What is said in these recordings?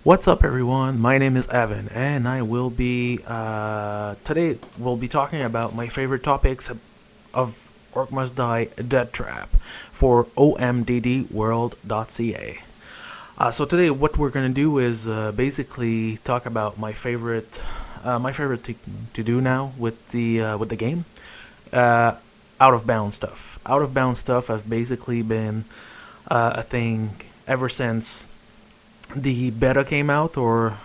What's up, everyone? My name is Evan, and I will be today. We'll be talking about my favorite topics of Orc Must Die Dead Trap for OMDDWORLD.CA. So today, what we're gonna do is basically talk about my favorite to do now with the game. Uh, Out of bounds stuff. Out of bounds stuff has basically been a thing ever since the beta came out, or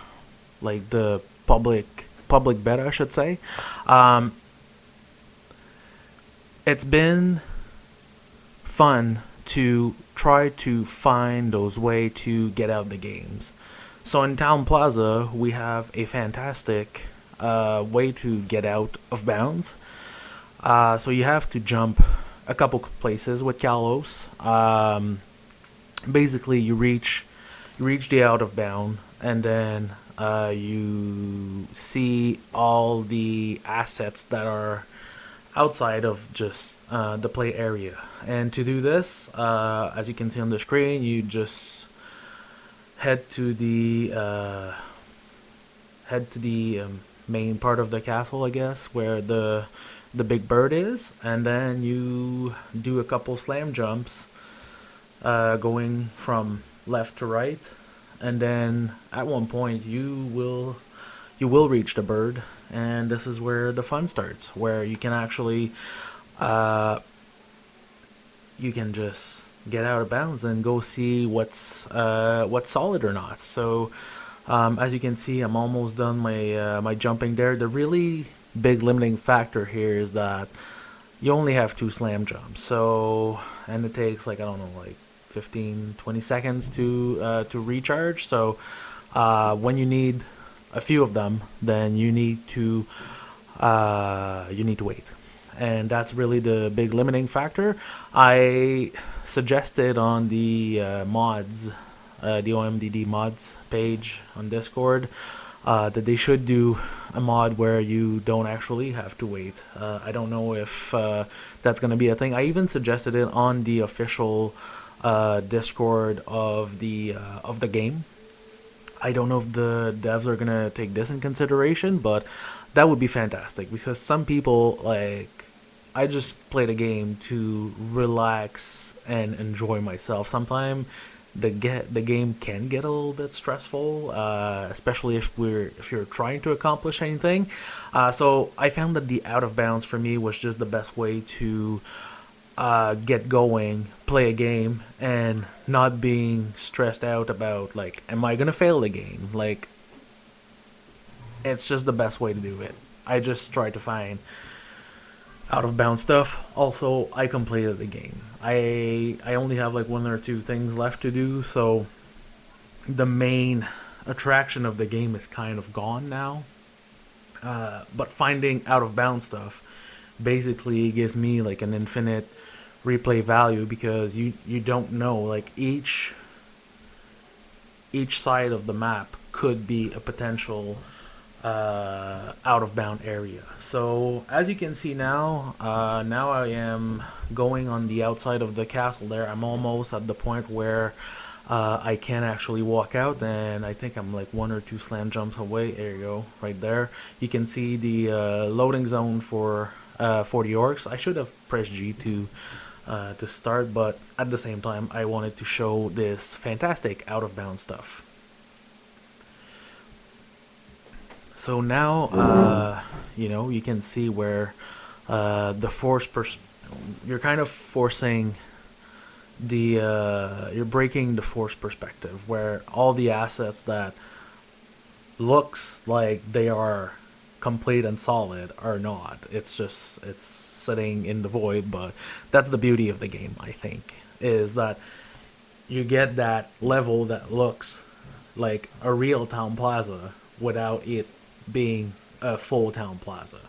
like the public beta, I should say. Um, it's been fun to try to find those way to get out the games. So in Town Plaza, we have a fantastic way to get out of bounds. So you have to jump a couple places with Kalos. Basically, you reach the out of bound, and then you see all the assets that are outside of just the play area. And to do this, as you can see on the screen, you just head to the main part of the castle, I guess, where the big bird is, and then you do a couple slam jumps, going from left to right, and then at one point you will reach the bird, and this is where the fun starts, where you can actually uh, you can just get out of bounds and go see what's solid or not. So as you can see, I'm almost done my jumping there. The really big limiting factor here is that you only have two slam jumps. So, and it takes, like, I don't know, like 15-20 seconds to recharge. So when you need a few of them, then you need to wait, and that's really the big limiting factor. I suggested on the mods, the OMDD mods page on Discord, that they should do a mod where you don't actually have to wait. I don't know if that's going to be a thing. I even suggested it on the official Discord of the game. I don't know if the devs are gonna take this in consideration, but that would be fantastic, because some people, like, I just play the game to relax and enjoy myself. Sometimes the game can get a little bit stressful, especially if you're trying to accomplish anything. So I found that the out of bounds for me was just the best way to get going, play a game, and not being stressed out about, like, am I gonna fail the game? Like, it's just the best way to do it. I just try to find out of bounds stuff. Also, I completed the game. I only have like one or two things left to do, so the main attraction of the game is kind of gone now. But finding out of bounds stuff basically gives me like an infinite replay value, because you don't know, like, each side of the map could be a potential out of bound area. So as you can see now, now I am going on the outside of the castle there. I'm almost at the point where I can actually walk out, and I think I'm like one or two slam jumps away. There you go, right there. You can see the loading zone for the orcs. I should have pressed G to start, but at the same time, I wanted to show this fantastic out of bounds stuff. So now, you can see where the you're kind of forcing you're breaking the force perspective, where all the assets that looks like they are complete and solid are not. It's sitting in the void, but that's the beauty of the game, I think, is that you get that level that looks like a real town plaza without it being a full town plaza.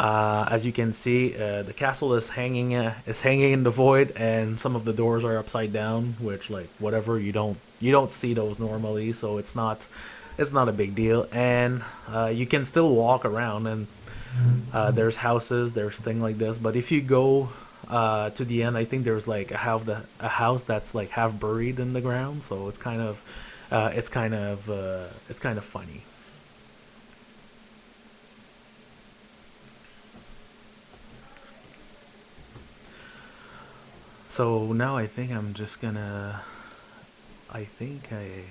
As you can see, the castle is hanging in the void, and some of the doors are upside down, which, like, whatever, you don't see those normally, so it's not a big deal. And you can still walk around, and there's houses, there's things like this. But if you go to the end, I think there's like a house that's like half buried in the ground, so it's kind of it's kind of funny. So now I think I'm just gonna. I think I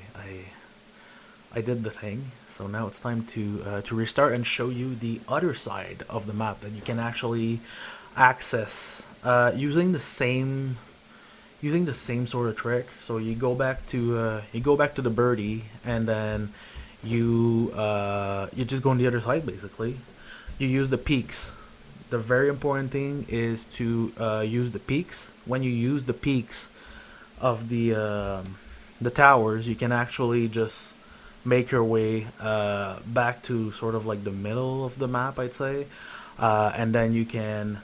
did the thing. So now it's time to restart and show you the other side of the map that you can actually access using the same sort of trick. So you go back to the birdie, and then you just go on the other side basically. You use the peaks. The very important thing is to use the peaks. When you use the peaks of the towers, you can actually just make your way back to sort of like the middle of the map, I'd say, and then you can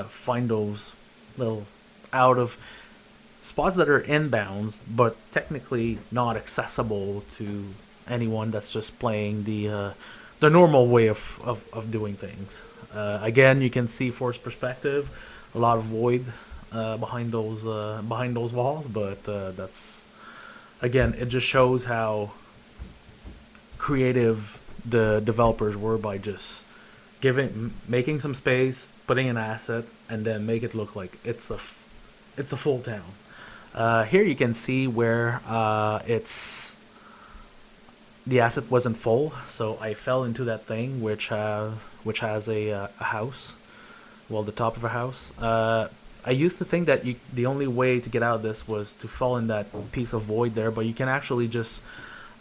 find those little out of spots that are inbounds, but technically not accessible to anyone that's just playing the normal way of doing things. Again, you can see forced perspective, a lot of void behind those walls, but that's again, it just shows how creative the developers were by just making some space, putting an asset, and then make it look like it's a full town. Here you can see where it's the asset wasn't full, so I fell into that thing which has a house, well, the top of a house. I used to think that the only way to get out of this was to fall in that piece of void there, but you can actually just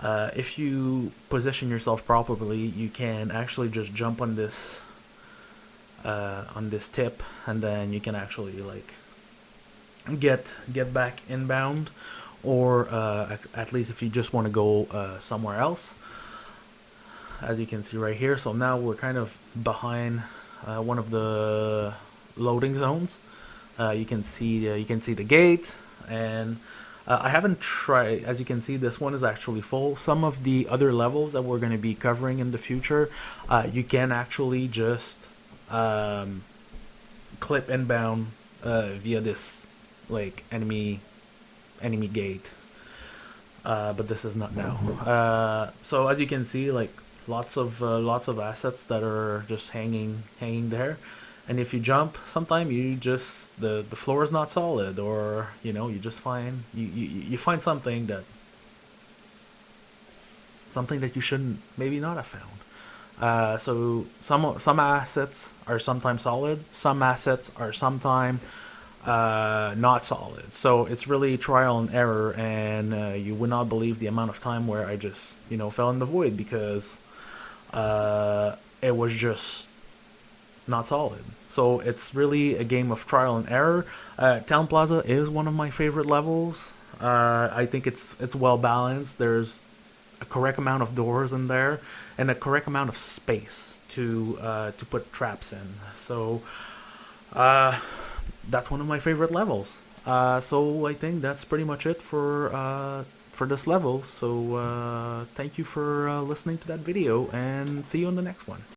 if you position yourself properly, you can actually just jump on this tip, and then you can actually like get back inbound, or at least if you just want to go somewhere else, as you can see right here. So now we're kind of behind one of the loading zones. You can see the gate, and I haven't tried. As you can see, this one is actually full. Some of the other levels that we're going to be covering in the future, you can actually just clip inbound via this like enemy gate, but this is not now. So as you can see, like lots of assets that are just hanging there, and if you jump, sometimes you just the floor is not solid, or you know, you just find you find something that you shouldn't maybe not have found. So some assets are sometimes solid, some assets are sometimes not solid. So it's really trial and error, and you would not believe the amount of time where I just fell in the void because it was just not solid. So it's really a game of trial and error. Town Plaza is one of my favorite levels. I think it's well balanced. There's a correct amount of doors in there and a correct amount of space to put traps in. So that's one of my favorite levels. So I think that's pretty much it for this level. So thank you for listening to that video, and see you on the next one.